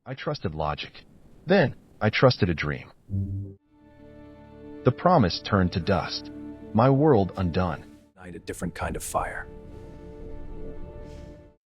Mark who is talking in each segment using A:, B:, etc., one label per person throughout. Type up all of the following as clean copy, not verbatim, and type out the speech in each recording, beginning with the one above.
A: I trusted logic. Then, I trusted a dream. The promise turned to dust. My world undone.
B: Ignite a different kind of fire.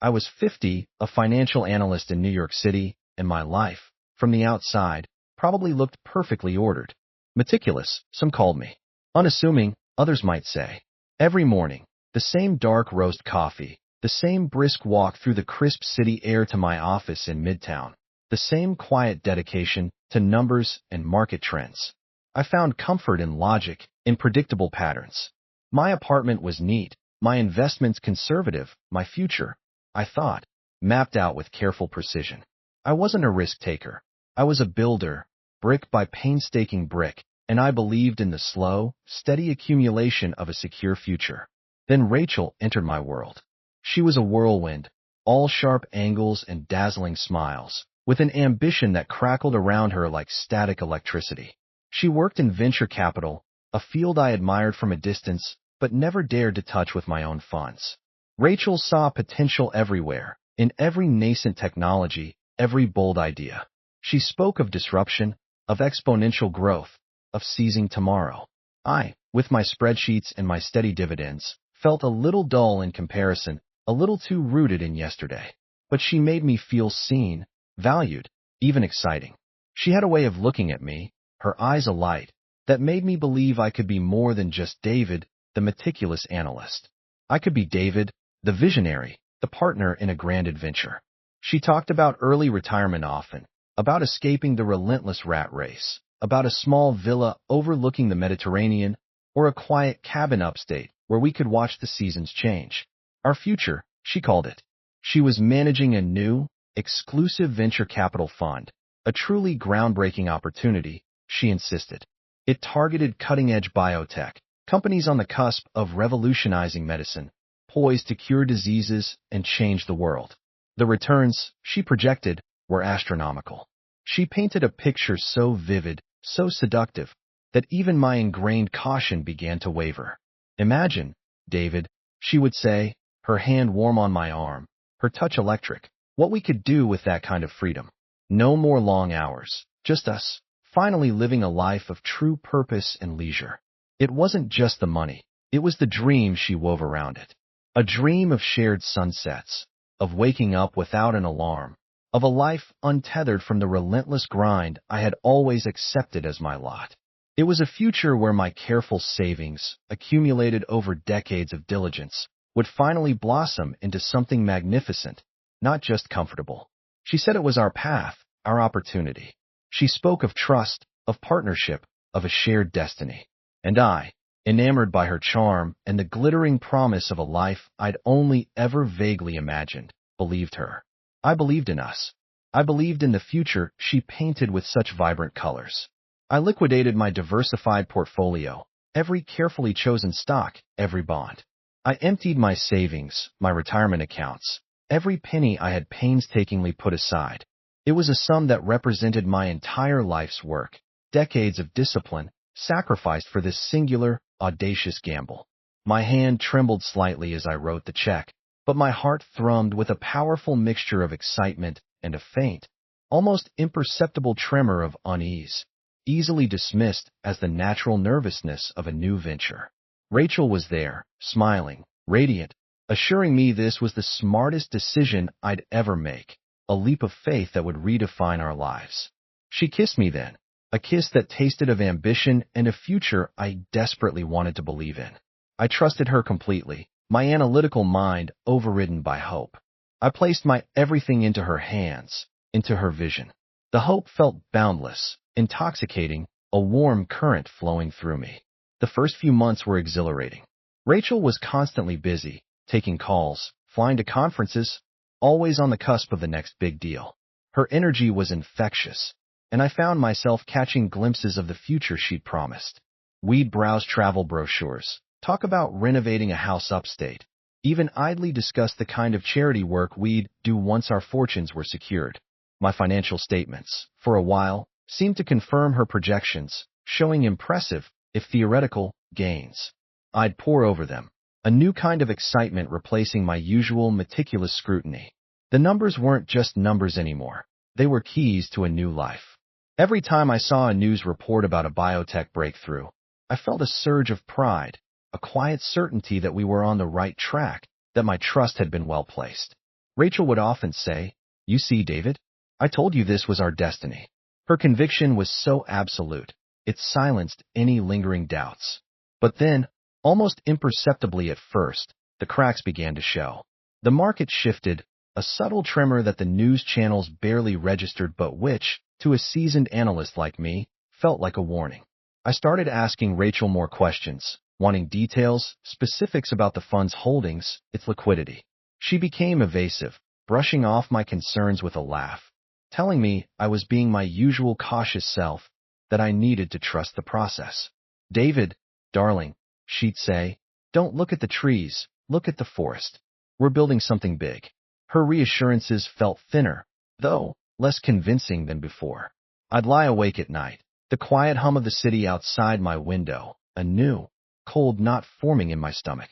A: I was 50, a financial analyst in New York City, and my life, from the outside, probably looked perfectly ordered. Meticulous, some called me. Unassuming, others might say. Every morning, the same dark roast coffee, the same brisk walk through the crisp city air to my office in Midtown, the same quiet dedication to numbers and market trends. I found comfort in logic, in predictable patterns. My apartment was neat, my investments conservative, my future, I thought, mapped out with careful precision. I wasn't a risk taker. I was a builder, brick by painstaking brick, and I believed in the slow, steady accumulation of a secure future. Then Rachel entered my world. She was a whirlwind, all sharp angles and dazzling smiles, with an ambition that crackled around her like static electricity. She worked in venture capital, a field I admired from a distance, but never dared to touch with my own funds. Rachel saw potential everywhere, in every nascent technology, every bold idea. She spoke of disruption, of exponential growth, of seizing tomorrow. I, with my spreadsheets and my steady dividends, felt a little dull in comparison, a little too rooted in yesterday. But she made me feel seen, valued, even exciting. She had a way of looking at me, her eyes alight, that made me believe I could be more than just David, the meticulous analyst. I could be David, the visionary, the partner in a grand adventure. She talked about early retirement often, about escaping the relentless rat race, about a small villa overlooking the Mediterranean, or a quiet cabin upstate where we could watch the seasons change. Our future, she called it. She was managing a new, exclusive venture capital fund, a truly groundbreaking opportunity, she insisted. It targeted cutting-edge biotech, companies on the cusp of revolutionizing medicine, poised to cure diseases and change the world. The returns, she projected, were astronomical. She painted a picture so vivid, so seductive, that even my ingrained caution began to waver. Imagine, David, she would say, her hand warm on my arm, her touch electric, what we could do with that kind of freedom. No more long hours, just us, finally living a life of true purpose and leisure. It wasn't just the money, it was the dream she wove around it. A dream of shared sunsets, of waking up without an alarm, of a life untethered from the relentless grind I had always accepted as my lot. It was a future where my careful savings, accumulated over decades of diligence, would finally blossom into something magnificent, not just comfortable. She said it was our path, our opportunity. She spoke of trust, of partnership, of a shared destiny. And I, enamored by her charm and the glittering promise of a life I'd only ever vaguely imagined, believed her. I believed in us. I believed in the future she painted with such vibrant colors. I liquidated my diversified portfolio, every carefully chosen stock, every bond. I emptied my savings, my retirement accounts, every penny I had painstakingly put aside. It was a sum that represented my entire life's work, decades of discipline, sacrificed for this singular, audacious gamble. My hand trembled slightly as I wrote the check, but my heart thrummed with a powerful mixture of excitement and a faint, almost imperceptible tremor of unease, easily dismissed as the natural nervousness of a new venture. Rachel was there, smiling, radiant, assuring me this was the smartest decision I'd ever make, a leap of faith that would redefine our lives. She kissed me then, a kiss that tasted of ambition and a future I desperately wanted to believe in. I trusted her completely, my analytical mind overridden by hope. I placed my everything into her hands, into her vision. The hope felt boundless, intoxicating, a warm current flowing through me. The first few months were exhilarating. Rachel was constantly busy, taking calls, flying to conferences, always on the cusp of the next big deal. Her energy was infectious, and I found myself catching glimpses of the future she'd promised. We'd browse travel brochures, talk about renovating a house upstate, even idly discuss the kind of charity work we'd do once our fortunes were secured. My financial statements, for a while, seemed to confirm her projections, showing impressive, if theoretical, gains. I'd pore over them, a new kind of excitement replacing my usual meticulous scrutiny. The numbers weren't just numbers anymore. They were keys to a new life. Every time I saw a news report about a biotech breakthrough, I felt a surge of pride, a quiet certainty that we were on the right track, that my trust had been well placed. Rachel would often say, "You see, David, I told you this was our destiny." Her conviction was so absolute, it silenced any lingering doubts. But then, almost imperceptibly at first, the cracks began to show. The market shifted, a subtle tremor that the news channels barely registered but which, to a seasoned analyst like me, felt like a warning. I started asking Rachel more questions, wanting details, specifics about the fund's holdings, its liquidity. She became evasive, brushing off my concerns with a laugh, telling me I was being my usual cautious self, that I needed to trust the process. "David, darling," she'd say, "don't look at the trees, look at the forest. We're building something big." Her reassurances felt thinner, though less convincing than before. I'd lie awake at night, the quiet hum of the city outside my window, a new, cold knot forming in my stomach.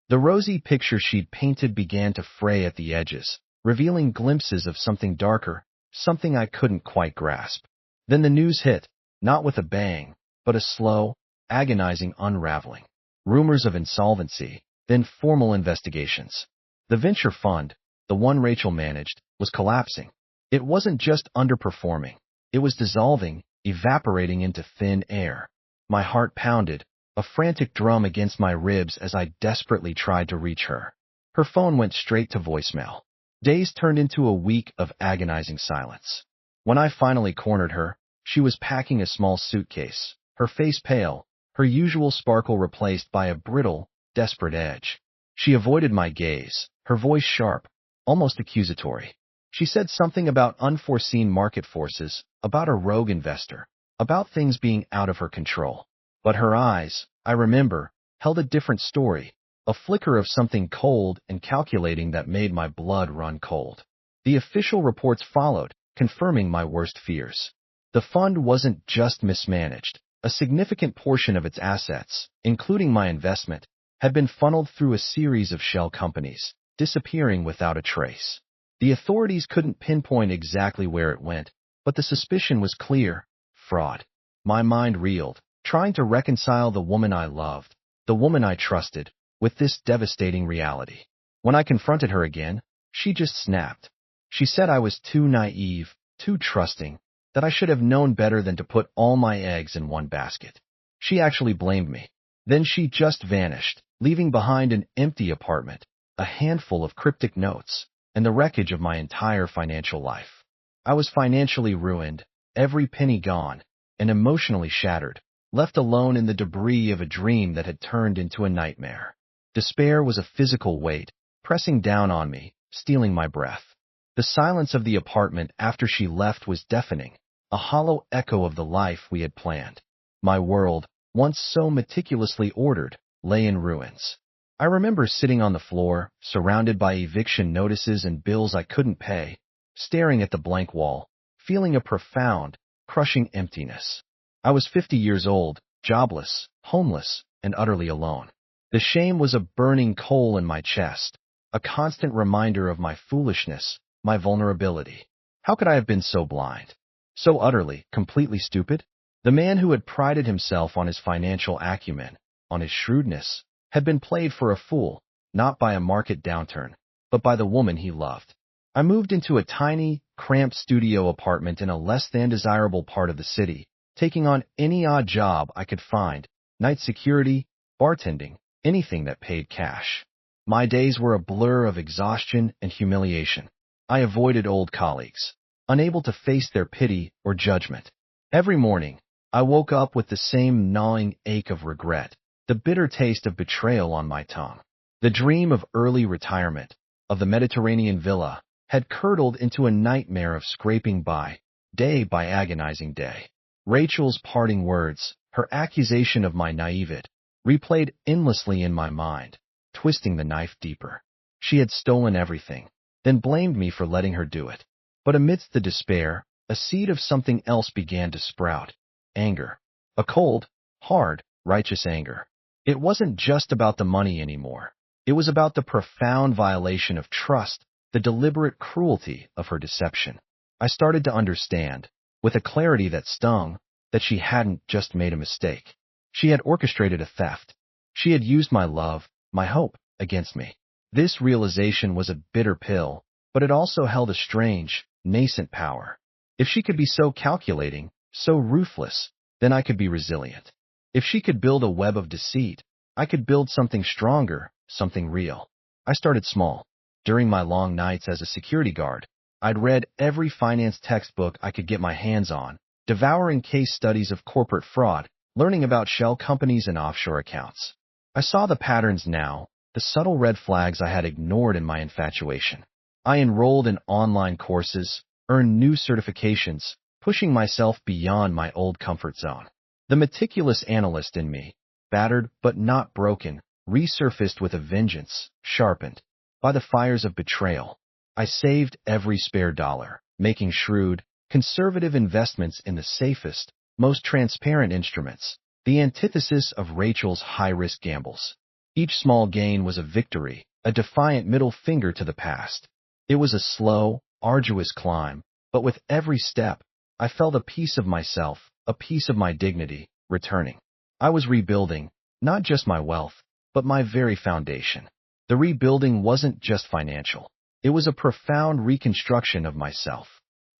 A: The rosy picture she'd painted began to fray at the edges, revealing glimpses of something darker, something I couldn't quite grasp. Then the news hit, not with a bang, but a slow, agonizing unraveling. Rumors of insolvency, then formal investigations. The venture fund, the one Rachel managed, was collapsing. It wasn't just underperforming. It was dissolving, evaporating into thin air. My heart pounded, a frantic drum against my ribs as I desperately tried to reach her. Her phone went straight to voicemail. Days turned into a week of agonizing silence. When I finally cornered her, she was packing a small suitcase, her face pale, her usual sparkle replaced by a brittle, desperate edge. She avoided my gaze, her voice sharp, almost accusatory. She said something about unforeseen market forces, about a rogue investor, about things being out of her control. But her eyes, I remember, held a different story, a flicker of something cold and calculating that made my blood run cold. The official reports followed, confirming my worst fears. The fund wasn't just mismanaged. A significant portion of its assets, including my investment, had been funneled through a series of shell companies, disappearing without a trace. The authorities couldn't pinpoint exactly where it went, but the suspicion was clear: fraud. My mind reeled, trying to reconcile the woman I loved, the woman I trusted, with this devastating reality. When I confronted her again, she just snapped. She said I was too naive, too trusting, that I should have known better than to put all my eggs in one basket. She actually blamed me. Then she just vanished, leaving behind an empty apartment, a handful of cryptic notes, and the wreckage of my entire financial life. I was financially ruined, every penny gone, and emotionally shattered, left alone in the debris of a dream that had turned into a nightmare. Despair was a physical weight, pressing down on me, stealing my breath. The silence of the apartment after she left was deafening, a hollow echo of the life we had planned. My world, once so meticulously ordered, lay in ruins. I remember sitting on the floor, surrounded by eviction notices and bills I couldn't pay, staring at the blank wall, feeling a profound, crushing emptiness. I was 50 years old, jobless, homeless, and utterly alone. The shame was a burning coal in my chest, a constant reminder of my foolishness, my vulnerability. How could I have been so blind? So utterly, completely stupid? The man who had prided himself on his financial acumen, on his shrewdness, had been played for a fool, not by a market downturn, but by the woman he loved. I moved into a tiny, cramped studio apartment in a less than desirable part of the city, taking on any odd job I could find, night security, bartending, anything that paid cash. My days were a blur of exhaustion and humiliation. I avoided old colleagues, unable to face their pity or judgment. Every morning, I woke up with the same gnawing ache of regret, the bitter taste of betrayal on my tongue. The dream of early retirement, of the Mediterranean villa, had curdled into a nightmare of scraping by agonizing day. Rachel's parting words, her accusation of my naivete, replayed endlessly in my mind, twisting the knife deeper. She had stolen everything, then blamed me for letting her do it. But amidst the despair, a seed of something else began to sprout: anger. A cold, hard, righteous anger. It wasn't just about the money anymore. It was about the profound violation of trust, the deliberate cruelty of her deception. I started to understand, with a clarity that stung, that she hadn't just made a mistake. She had orchestrated a theft. She had used my love, my hope, against me. This realization was a bitter pill, but it also held a strange, nascent power. If she could be so calculating, so ruthless, then I could be resilient. If she could build a web of deceit, I could build something stronger, something real. I started small. During my long nights as a security guard, I'd read every finance textbook I could get my hands on, devouring case studies of corporate fraud, learning about shell companies and offshore accounts. I saw the patterns now, the subtle red flags I had ignored in my infatuation. I enrolled in online courses, earned new certifications, pushing myself beyond my old comfort zone. The meticulous analyst in me, battered but not broken, resurfaced with a vengeance, sharpened by the fires of betrayal. I saved every spare dollar, making shrewd, conservative investments in the safest, most transparent instruments, the antithesis of Rachel's high-risk gambles. Each small gain was a victory, a defiant middle finger to the past. It was a slow, arduous climb, but with every step, I felt a piece of myself, a piece of my dignity, returning. I was rebuilding, not just my wealth, but my very foundation. The rebuilding wasn't just financial. It was a profound reconstruction of myself.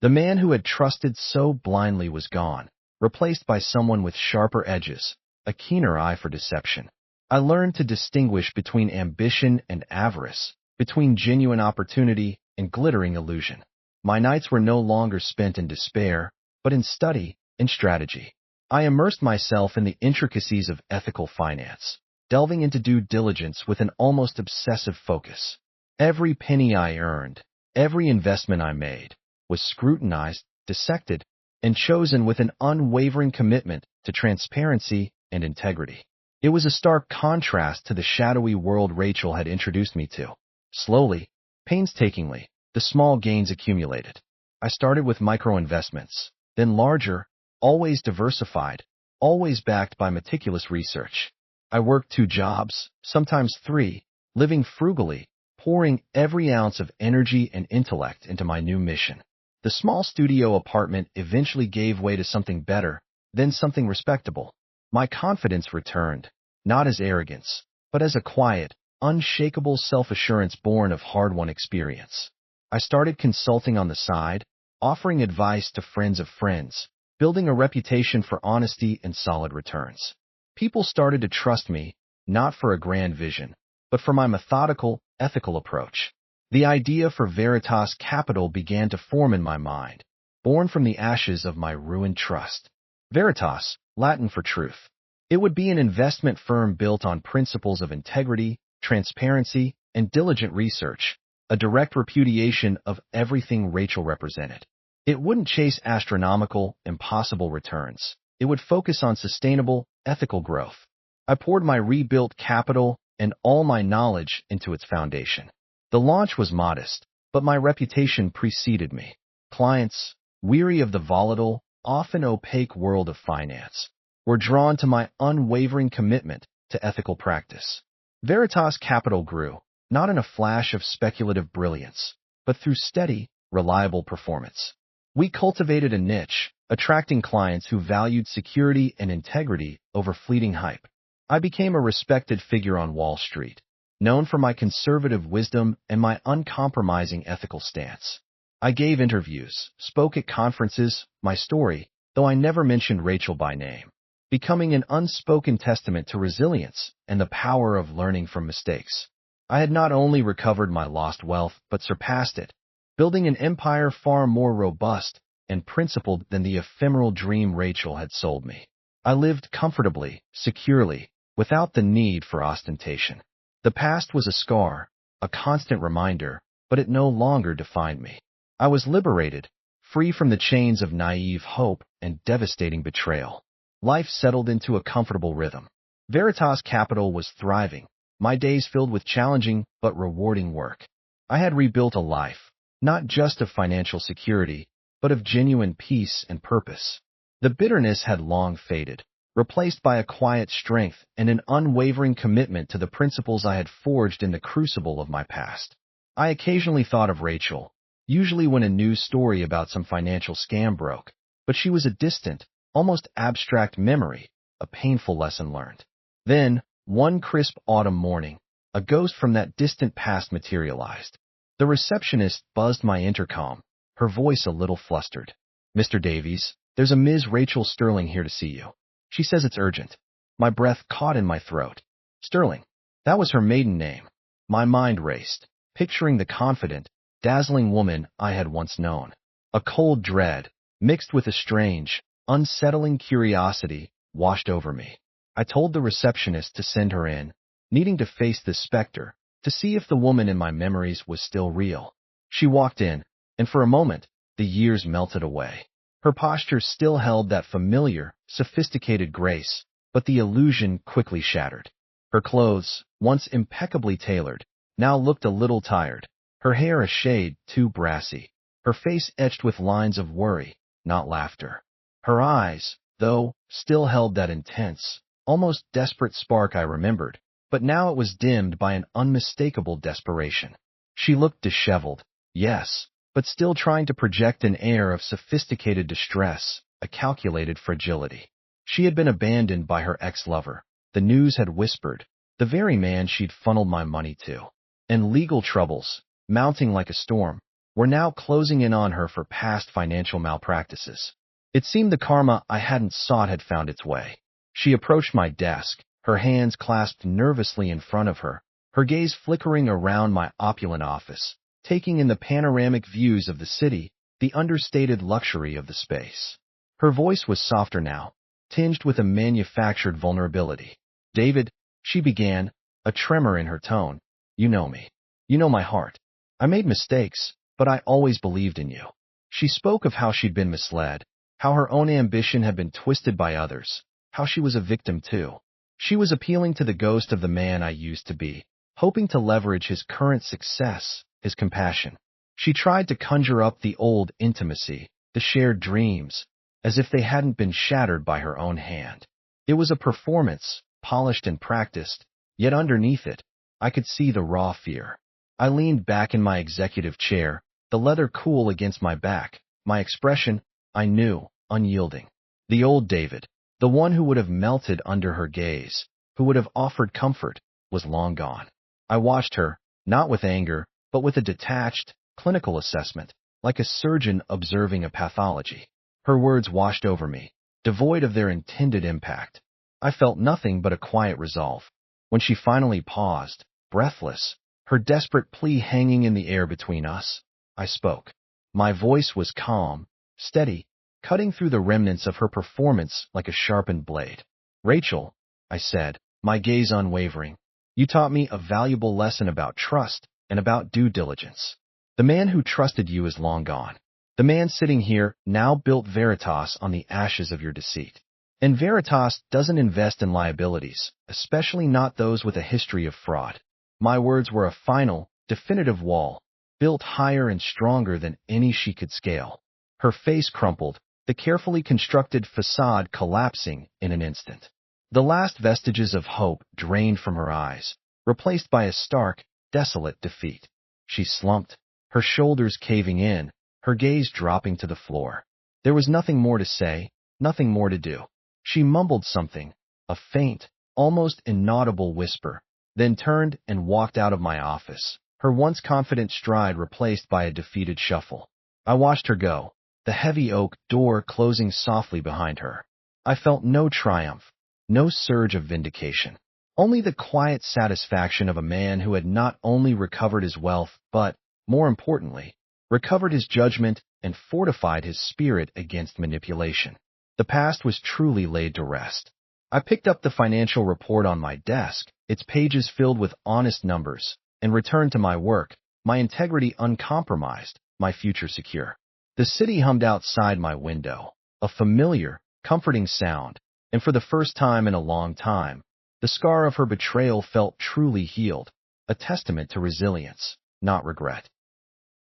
A: The man who had trusted so blindly was gone, replaced by someone with sharper edges, a keener eye for deception. I learned to distinguish between ambition and avarice, between genuine opportunity and glittering illusion. My nights were no longer spent in despair, but in study, in strategy. I immersed myself in the intricacies of ethical finance, delving into due diligence with an almost obsessive focus. Every penny I earned, every investment I made, was scrutinized, dissected, and chosen with an unwavering commitment to transparency and integrity. It was a stark contrast to the shadowy world Rachel had introduced me to. Slowly, painstakingly, the small gains accumulated. I started with micro-investments, then larger, always diversified, always backed by meticulous research. I worked 2 jobs, sometimes 3, living frugally, pouring every ounce of energy and intellect into my new mission. The small studio apartment eventually gave way to something better, then something respectable. My confidence returned, not as arrogance, but as a quiet, unshakable self-assurance born of hard-won experience. I started consulting on the side, offering advice to friends of friends, building a reputation for honesty and solid returns. People started to trust me, not for a grand vision, but for my methodical, ethical approach. The idea for Veritas Capital began to form in my mind, born from the ashes of my ruined trust. Veritas, Latin for truth. It would be an investment firm built on principles of integrity, transparency, and diligent research, a direct repudiation of everything Rachel represented. It wouldn't chase astronomical, impossible returns. It would focus on sustainable, ethical growth. I poured my rebuilt capital and all my knowledge into its foundation. The launch was modest, but my reputation preceded me. Clients, weary of the volatile, often opaque world of finance, were drawn to my unwavering commitment to ethical practice. Veritas Capital grew, not in a flash of speculative brilliance, but through steady, reliable performance. We cultivated a niche, attracting clients who valued security and integrity over fleeting hype. I became a respected figure on Wall Street, known for my conservative wisdom and my uncompromising ethical stance. I gave interviews, spoke at conferences, my story, though I never mentioned Rachel by name, becoming an unspoken testament to resilience and the power of learning from mistakes. I had not only recovered my lost wealth, but surpassed it, building an empire far more robust and principled than the ephemeral dream Rachel had sold me. I lived comfortably, securely, without the need for ostentation. The past was a scar, a constant reminder, but it no longer defined me. I was liberated, free from the chains of naive hope and devastating betrayal. Life settled into a comfortable rhythm. Veritas Capital was thriving, my days filled with challenging but rewarding work. I had rebuilt a life, not just of financial security, but of genuine peace and purpose. The bitterness had long faded, replaced by a quiet strength and an unwavering commitment to the principles I had forged in the crucible of my past. I occasionally thought of Rachel, usually when a news story about some financial scam broke, but she was a distant, almost abstract memory, a painful lesson learned. Then, one crisp autumn morning, a ghost from that distant past materialized. The receptionist buzzed my intercom, her voice a little flustered. "Mr. Davies, there's a Ms. Rachel Sterling here to see you. She says it's urgent." My breath caught in my throat. Sterling. That was her maiden name. My mind raced, picturing the confident, dazzling woman I had once known. A cold dread, mixed with a strange, unsettling curiosity, washed over me. I told the receptionist to send her in, needing to face this specter, to see if the woman in my memories was still real. She walked in, and for a moment, the years melted away. Her posture still held that familiar, sophisticated grace, but the illusion quickly shattered. Her clothes, once impeccably tailored, now looked a little tired, her hair a shade too brassy, her face etched with lines of worry, not laughter. Her eyes, though, still held that intense, almost desperate spark I remembered, but now it was dimmed by an unmistakable desperation. She looked disheveled, yes, but still trying to project an air of sophisticated distress, a calculated fragility. She had been abandoned by her ex-lover, the news had whispered, the very man she'd funneled my money to. And legal troubles, mounting like a storm, were now closing in on her for past financial malpractices. It seemed the karma I hadn't sought had found its way. She approached my desk, her hands clasped nervously in front of her, her gaze flickering around my opulent office, taking in the panoramic views of the city, the understated luxury of the space. Her voice was softer now, tinged with a manufactured vulnerability. "David," she began, a tremor in her tone, "you know me. You know my heart. I made mistakes, but I always believed in you." She spoke of how she'd been misled, how her own ambition had been twisted by others, how she was a victim too. She was appealing to the ghost of the man I used to be, hoping to leverage his current success, his compassion. She tried to conjure up the old intimacy, the shared dreams, as if they hadn't been shattered by her own hand. It was a performance, polished and practiced, yet underneath it, I could see the raw fear. I leaned back in my executive chair, the leather cool against my back, my expression, I knew, unyielding. The old David, the one who would have melted under her gaze, who would have offered comfort, was long gone. I watched her, not with anger, but with a detached, clinical assessment, like a surgeon observing a pathology. Her words washed over me, devoid of their intended impact. I felt nothing but a quiet resolve. When she finally paused, breathless, her desperate plea hanging in the air between us, I spoke. My voice was calm, steady, cutting through the remnants of her performance like a sharpened blade. "Rachel," I said, my gaze unwavering, "you taught me a valuable lesson about trust and about due diligence. The man who trusted you is long gone. The man sitting here now built Veritas on the ashes of your deceit. And Veritas doesn't invest in liabilities, especially not those with a history of fraud." My words were a final, definitive wall, built higher and stronger than any she could scale. Her face crumpled, the carefully constructed facade collapsing in an instant. The last vestiges of hope drained from her eyes, replaced by a stark, desolate defeat. She slumped, her shoulders caving in, her gaze dropping to the floor. There was nothing more to say, nothing more to do. She mumbled something, a faint, almost inaudible whisper, then turned and walked out of my office, her once confident stride replaced by a defeated shuffle. I watched her go, the heavy oak door closing softly behind her. I felt no triumph, no surge of vindication, only the quiet satisfaction of a man who had not only recovered his wealth, but, more importantly, recovered his judgment and fortified his spirit against manipulation. The past was truly laid to rest. I picked up the financial report on my desk, its pages filled with honest numbers, and returned to my work, my integrity uncompromised, my future secure. The city hummed outside my window, a familiar, comforting sound, and for the first time in a long time, the scar of her betrayal felt truly healed, a testament to resilience, not regret.